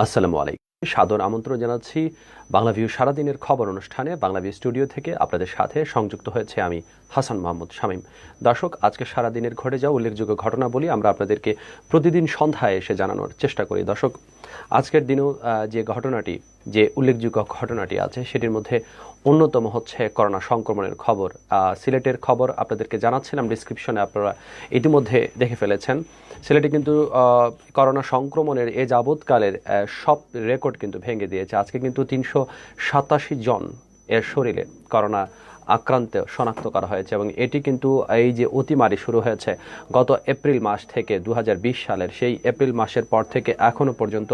আসসালামু আলাইকুম। সাদর আমন্ত্রণ জানাচ্ছি বাংলা ভিউ সারাদিনের খবর অনুষ্ঠানে। বাংলা ভিউ স্টুডিও থেকে আপনাদের সাথে সংযুক্ত হয়েছে আমি হাসান মাহমুদ শামীম। দর্শক, আজকে সারাদিনের ঘটে যাওয়া উল্লেখযোগ্য ঘটনা বলি আমরা আপনাদেরকে প্রতিদিন সন্ধ্যায় এসে জানানোর চেষ্টা করি। দর্শক, আজকের দিনেও যে উল্লেখযোগ্য ঘটনাটি আছে সেটির মধ্যে অন্যতম হচ্ছে করোনা সংক্রমণের খবর। সিলেটের খবর আপনাদেরকে জানাচ্ছিলাম, ডিসক্রিপশনে আপনারা ইতিমধ্যে দেখে ফেলেছেন। সিলেটে কিন্তু করোনা সংক্রমণের এ যাবৎকালের সব রেকর্ড কিন্তু ভেঙে দিয়েছে। আজকে কিন্তু ৩৮৭ জন এর শরীরে করোনা আক্রান্ত শনাক্ত করা হয়েছে এবং এটি কিন্তু এই যে অতিমারি শুরু হয়েছে গত এপ্রিল মাস থেকে ২০২০ সালের, সেই এপ্রিল মাসের পর থেকে এখনো পর্যন্ত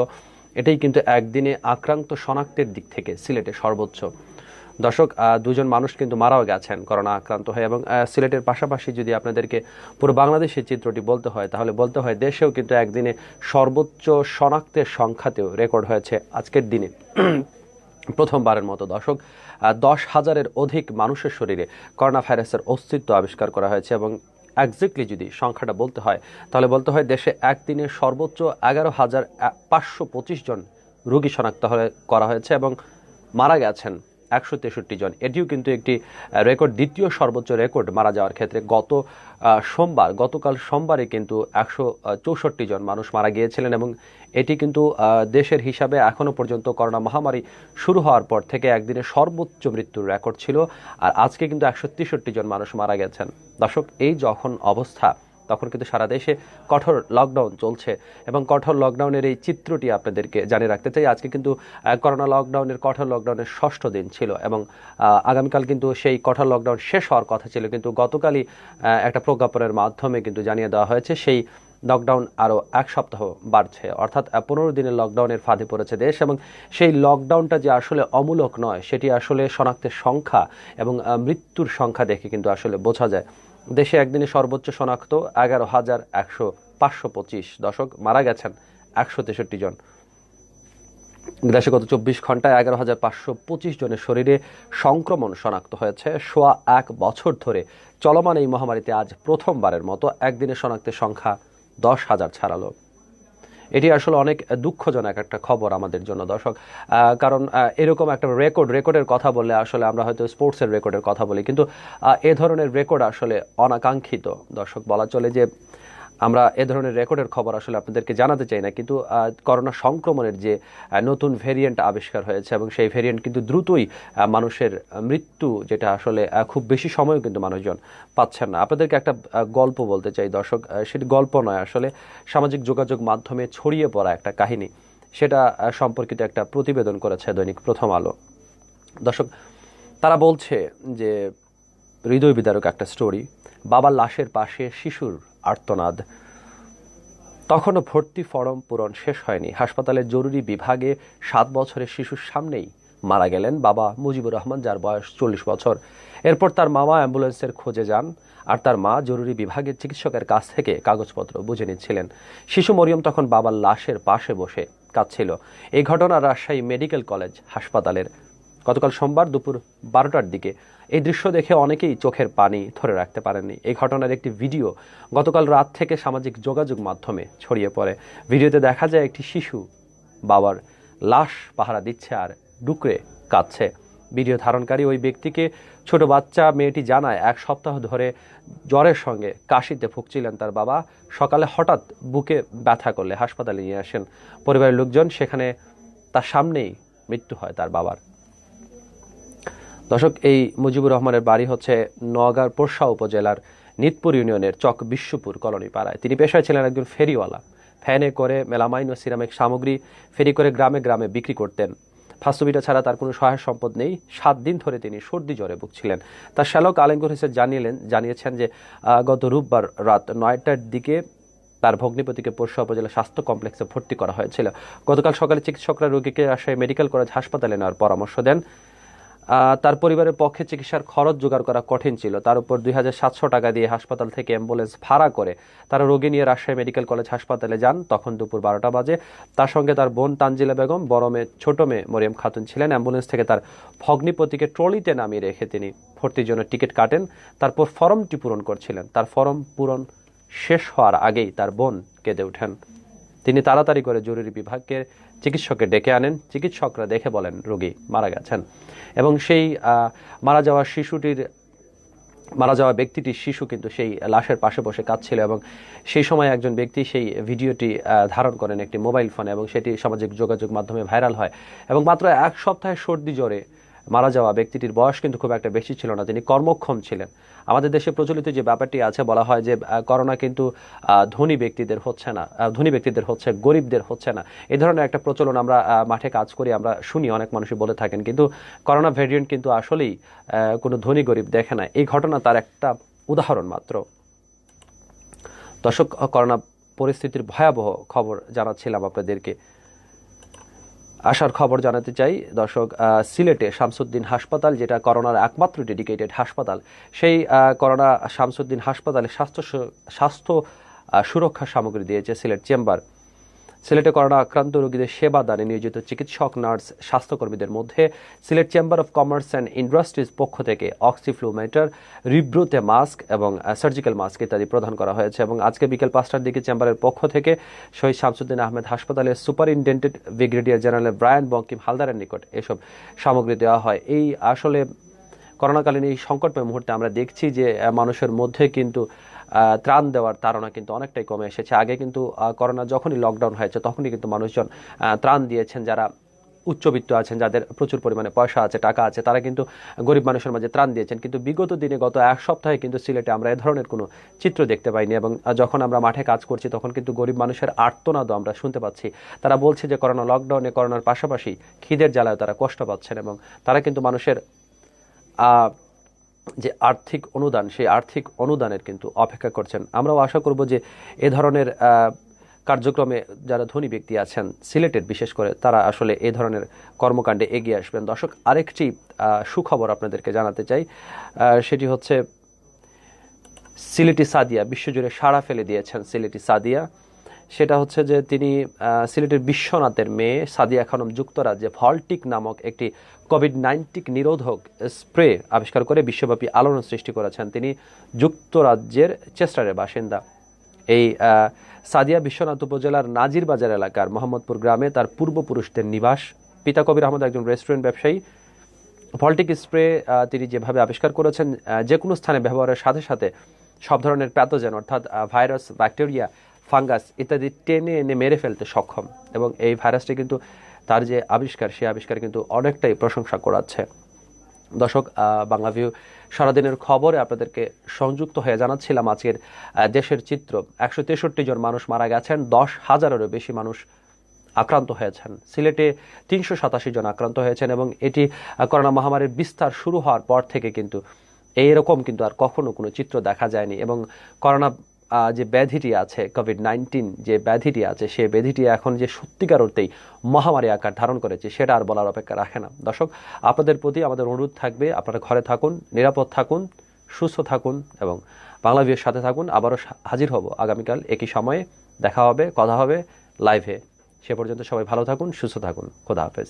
এটাই কিন্তু একদিনে আক্রান্ত শনাক্তের দিক থেকে সিলেটে সর্বোচ্চ। দর্শক, দুজন মানুষ কিন্তু মারাও গেছেন করোনা আক্রান্ত হয়ে। এবং সিলেটের পাশাপাশি যদি আপনাদেরকে পুরো বাংলাদেশের চিত্রটি বলতে হয় তাহলে বলতে হয় দেশেও কিন্তু একদিনে সর্বোচ্চ শনাক্তের সংখ্যাতেও রেকর্ড হয়েছে আজকের দিনে প্রথমবারের মতো। দর্শক, ১০,০০০-এর অধিক মানুষের শরীরে করোনা ভাইরাসের অস্তিত্ব আবিষ্কার করা হয়েছে এবং একজ্যাক্টলি যদি সংখ্যাটা বলতে হয় তাহলে বলতে হয় দেশে একদিনে সর্বোচ্চ ১১,৫২৫ জন রোগী শনাক্ত করা হয়েছে এবং মারা গেছেন ১৬৩ জন। এটিও কিন্তু একটি রেকর্ড, দ্বিতীয় সর্বোচ্চ রেকর্ড মারা যাওয়ার ক্ষেত্রে। গতকাল সোমবারে কিন্তু ১৬৪ জন মানুষ মারা গিয়েছিলেন এবং এটি কিন্তু দেশের হিসাবে এখনো পর্যন্ত করোনা মহামারী শুরু হওয়ার পর থেকে একদিনে সর্বোচ্চ মৃত্যুর রেকর্ড ছিল। আর আজকে কিন্তু ১৬৩ জন মানুষ মারা গেছেন। দর্শক, এই যখন অবস্থা তখন কিন্তু সারা দেশে কঠোর লকডাউন চলছে এবং কঠোর লকডাউনের এই চিত্রটি আপনাদেরকে জানিয়ে রাখতে চাই। আজকে কিন্তু কঠোর লকডাউনের ৬ষ্ঠ দিন ছিল এবং আগামীকাল কিন্তু সেই কঠোর লকডাউন শেষ হওয়ার কথা ছিল, কিন্তু গতকালই একটা প্রজ্ঞাপনের মাধ্যমে কিন্তু জানিয়ে দেওয়া হয়েছে সেই লকডাউন আরও ১ সপ্তাহ বাড়ছে, অর্থাৎ ১৫ দিনের লকডাউনের ফাঁদে পড়েছে দেশ। এবং সেই লকডাউনটা যে আসলে অমূলক নয়, সেটি আসলে শনাক্তের সংখ্যা এবং মৃত্যুর সংখ্যা দেখে কিন্তু আসলে বোঝা যায়। দেশে একদিনে সর্বোচ্চ শনাক্ত ১১,৫২৫। দর্শক, মারা গেছেন ১৬৩ জন। দেশে গত ২৪ ঘন্টায় ১১,৫২৫ জনের শরীরে সংক্রমণ শনাক্ত হয়েছে। সোয়া ১ বছর ধরে চলমান এই মহামারীতে আজ প্রথমবারের মতো একদিনে শনাক্তের সংখ্যা ১০,০০০ ছাড়ালো। এটি আসলে অনেক দুঃখজনক একটা খবর আমাদের জন্য দর্শক, কারণ এরকম একটা রেকর্ডের কথা বললে আসলে আমরা হয়তো স্পোর্টসের রেকর্ডের কথা বলি, কিন্তু এ ধরনের রেকর্ড আসলে অনাকাঙ্ক্ষিত। দর্শক, বলা চলে যে আমরা এ ধরনের রেকর্ডের খবর আসলে আপনাদেরকে জানাতে চাই না, কিন্তু করোনা সংক্রমণের যে নতুন ভেরিয়েন্ট আবিষ্কার হয়েছে এবং সেই ভেরিয়েন্ট কিন্তু দ্রুতই মানুষের মৃত্যু, যেটা আসলে খুব বেশি সময়ও কিন্তু মানুষজন পাচ্ছেন না। আপনাদেরকে একটা গল্প বলতে চাই দর্শক, সেটি গল্প নয়, আসলে সামাজিক যোগাযোগ মাধ্যমে ছড়িয়ে পড়া একটা কাহিনী, সেটা সম্পর্কিত একটা প্রতিবেদন করেছে দৈনিক প্রথম আলো। দর্শক, তারা বলছে যে হৃদয় বিদারক একটা স্টোরি। বাবার লাশের পাশে শিশুর আর্তনাদ। তখনও ভর্তি ফরম পূরণ শেষ হয়নি। হাসপাতালের জরুরি বিভাগে ৭ বছরের শিশুর সামনেই মারা গেলেন বাবা মুজিবুর রহমান, যার বয়স ৪০ বছর। এরপর তার মামা অ্যাম্বুলেন্সের খোঁজে যান আর তার মা জরুরি বিভাগের চিকিৎসকের কাছ থেকে কাগজপত্র বুঝে নিচ্ছিলেন। শিশু মরিয়ম তখন বাবার লাশের পাশে বসে কাঁদছিল। এই ঘটনা রাজশাহী মেডিকেল কলেজ হাসপাতালের। গতকাল সোমবার দুপুর ১২টার দিকে এই দৃশ্য দেখে অনেকেই চোখের পানি ধরে রাখতে পারেননি। এই ঘটনার একটি ভিডিও গতকাল রাত থেকে সামাজিক যোগাযোগ মাধ্যমে ছড়িয়ে পড়ে। ভিডিওতে দেখা যায় একটি শিশু বাবার লাশ পাহারা দিচ্ছে আর ডুকরে কাঁদছে। ভিডিও ধারণকারী ওই ব্যক্তিকে ছোট বাচ্চা মেয়েটি জানায় ১ সপ্তাহ ধরে জ্বরের সঙ্গে কাশিতে ভুগছিলেন তার বাবা। সকালে হঠাৎ বুকে ব্যথা করলে হাসপাতালে নিয়ে আসেন পরিবারের লোকজন। সেখানে তার সামনেই মৃত্যু হয় তার বাবার। দর্শক, এই মুজিবুর রহমানের বাড়ি হচ্ছে নওগাঁর পোরশা উপজেলার নিতপুর ইউনিয়নের চক বিশ্বপুর কলোনি পাড়ায়। তিনি পেশায় ছিলেন একজন ফেরিওয়ালা। ভ্যানে করে মেলামাইন ও সিরামিক সামগ্রী ফেরি করে গ্রামে গ্রামে বিক্রি করতেন। ফাস্টবিটা ছাড়া তার কোনো সহায় সম্পদ নেই। ৭ দিন ধরে তিনি সর্দি জ্বরে ভুগছিলেন। তার শ্যালক আলেঙ্গুর হোসেন জানিয়েছেন যে গত রোববার রাত ৯টার দিকে তার ভগ্নিপতিকে পোরশা উপজেলা স্বাস্থ্য কমপ্লেক্সে ভর্তি করা হয়েছিল। গতকাল সকালে চিকিৎসকরা রোগীকে রাজশাহী মেডিকেল কলেজ হাসপাতালে নেওয়ার পরামর্শ দেন। তার পরিবারের পক্ষে চিকিৎসার খরচ জোগাড় করা কঠিন ছিল। তার উপর ২,৭০০ টাকা দিয়ে হাসপাতাল থেকে অ্যাম্বুলেন্স ভাড়া করে তারা রোগী নিয়ে রাজশাহী মেডিকেল কলেজ হাসপাতালে যান। তখন দুপুর ১২টা বাজে। তার সঙ্গে তার বোন তানজিলা বেগম, বড় মেয়ে ছোট মেয়ে মরিয়ম খাতুন ছিলেন। অ্যাম্বুলেন্স থেকে তার ভগ্নিপতিকে ট্রলিতে নামিয়ে রেখে তিনি ভর্তির জন্য টিকিট কাটেন। তারপর ফর্মটি পূরণ করছিলেন। তার ফর্ম পূরণ শেষ হওয়ার আগেই তার বোন কেঁদে ওঠেন। তিনি তাড়াতাড়ি করে জরুরি বিভাগের চিকিৎসককে ডেকে আনেন। চিকিৎসকরা দেখে বলেন রোগী মারা গেছেন, এবং সেই মারা যাওয়া ব্যক্তিটির শিশু কিন্তু সেই লাশের পাশে বসে কাঁদছিল, এবং সেই সময় একজন ব্যক্তি সেই ভিডিওটি ধারণ করেন একটি মোবাইল ফোনে, এবং সেটি সামাজিক যোগাযোগ মাধ্যমে ভাইরাল হয়। এবং মাত্র এক সপ্তাহে সর্দি জ্বরে মারা যাওয়া ব্যক্তিটির বয়স কিন্তু খুব একটা বেশি ছিল না, তিনি কর্মক্ষম ছিলেন। আমাদের দেশে প্রচলিত যে ব্যাপারটি আছে, বলা হয় যে করোনা কিন্তু ধনী ব্যক্তিদের হচ্ছে না, ধনী ব্যক্তিদের হচ্ছে, গরিবদের হচ্ছে না, এই ধরনের একটা প্রচলন আমরা মাঠে কাজ করি আমরা শুনি, অনেক মানুষই বলে থাকেন। কিন্তু করোনা ভ্যারিয়েন্ট কিন্তু আসলেই কোনো ধনী গরিব দেখে না। এই ঘটনা তার একটা উদাহরণ মাত্র। দর্শক, করোনা পরিস্থিতির ভয়াবহ খবর জানাচ্ছিলাম আপনাদেরকে। আসার খবর জানাতে চাই দর্শক, সিলেটে শামসুদ্দিন হাসপাতাল, যেটা করোনার একমাত্র ডেডিকেটেড হাসপাতাল, সেই করোনা শামসুদ্দিন হাসপাতালে স্বাস্থ্য সুরক্ষা সামগ্রী দিয়েছে সিলেট চেম্বার। সিলেটে করোনা আক্রান্ত রোগীদের সেবা দানে নিয়োজিত চিকিৎসক, নার্স, স্বাস্থ্যকর্মীদের মধ্যে Sylhet chamber of commerce and industries পক্ষ থেকে অক্সিফ্লুমেটার, রিব্রুতে মাস্ক এবং সার্জিক্যাল মাস্ক ইত্যাদি প্রদান করা হয়েছে। এবং আজকে বিকেল 5টার দিকে চেম্বারের পক্ষ থেকে শহীদ শামসুদ্দিন আহমেদ হাসপাতালের superintendent brigadier general Brian Bankim হালদারের নিকট এসব সামগ্রী দেওয়া হয়। এই আসলে করোনাকালীন এই সংকটময় মুহূর্তে আমরা দেখছি যে মানুষের মধ্যে কিন্তু ত্রাণ দেওয়ার তাড়না কিন্তু অনেকটাই কমে এসেছে। আগে কিন্তু করোনা যখনই লকডাউন হয়েছে তখনই কিন্তু মানুষজন ত্রাণ দিয়েছেন, যারা উচ্চবিত্ত আছেন, যাদের প্রচুর পরিমাণে পয়সা আছে, টাকা আছে, তারা কিন্তু গরিব মানুষের মাঝে ত্রাণ দিয়েছেন। কিন্তু বিগত দিনে গত এক সপ্তাহে কিন্তু সিলেটে আমরা এ ধরনের কোনো চিত্র দেখতে পাইনি। এবং যখন আমরা মাঠে কাজ করছি তখন কিন্তু গরিব মানুষের আর্তনাদও আমরা শুনতে পাচ্ছি। তারা বলছে যে করোনা লকডাউনে, করোনার পাশাপাশি খিদের জ্বালায় তারা কষ্ট পাচ্ছেন, এবং তারা কিন্তু মানুষের যে আর্থিক অনুদান, সেই আর্থিক অনুদানের কিন্তু অপেক্ষা করছেন। আমরাও আশা করব যে এ ধরনের কার্যক্রমে যারা ধনী ব্যক্তি আছেন সিলেটের, বিশেষ করে তারা আসলে এ ধরনের কর্মকাণ্ডে এগিয়ে আসবেন। দর্শক, আরেকটি সুখবর আপনাদেরকে জানাতে চাই, সেটি হচ্ছে সিলেটি সাদিয়া বিশ্বজুড়ে সাড়া ফেলে দিয়েছেন। সিলেটি সাদিয়া, সেটা হচ্ছে যে তিনি সিলেটের বিশ্বনাথের মেয়ে সাদিয়া খানম যুক্তরাজ্যে ভল্টিক নামক একটি কোভিড-19 নিরোধক স্প্রে আবিষ্কার করে বিশ্বব্যাপী আলোড়ন সৃষ্টি করেছেন। তিনি যুক্তরাজ্যের চেস্টারের বাসিন্দা। এই সাদিয়া বিশ্বনাথ উপজেলার নাজির বাজার এলাকার মোহাম্মদপুর গ্রামে তার পূর্বপুরুষদের নিবাস। পিতা কবির আহমদ একজন রেস্টুরেন্ট ব্যবসায়ী। ভল্টিক স্প্রে তিনি যেভাবে আবিষ্কার করেছেন, যে কোনো স্থানে ব্যবহারের সাথে সাথে সব ধরনের প্যাথোজেন, অর্থাৎ ভাইরাস, ব্যাকটেরিয়া, ফাঙ্গাস ইত্যাদি টেনে এনে মেরে ফেলতে সক্ষম। এবং এই ভাইরাসটি কিন্তু তার যে আবিষ্কার, সেই আবিষ্কার কিন্তু অনেকটাই প্রশংসা করাচ্ছে। দর্শক, বাংলা ভিউ সারাদিনের খবরে আপনাদেরকে সংযুক্ত হয়ে জানাচ্ছিলাম আজকের দেশের চিত্র। 163 জন মানুষ মারা গেছেন, 10,000-এরও বেশি মানুষ আক্রান্ত হয়েছেন। সিলেটে 387 জন আক্রান্ত হয়েছেন, এবং এটি করোনা মহামারীর বিস্তার শুরু হওয়ার পর থেকে কিন্তু এইরকম কিন্তু আর কখনো কোনো চিত্র দেখা যায়নি। এবং করোনা যে ব্যাধিটি আছে, কোভিড-19 যে ব্যাধিটি আছে, সেই ব্যাধিটি এখন যে সত্যিকার অর্থেই মহামারী আকার ধারণ করেছে, সেটা আর বলার অপেক্ষা রাখে না। দর্শক, আপনাদের প্রতি আমাদের অনুরোধ থাকবে, আপনারা ঘরে থাকুন, নিরাপদ থাকুন, সুস্থ থাকুন, এবং বাংলা ভিউয়ের সাথে থাকুন। আবারও হাজির হব আগামীকাল একই সময়ে। দেখা হবে, কথা হবে লাইভে। সে পর্যন্ত সবাই ভালো থাকুন, সুস্থ থাকুন। খোদা হাফেজ।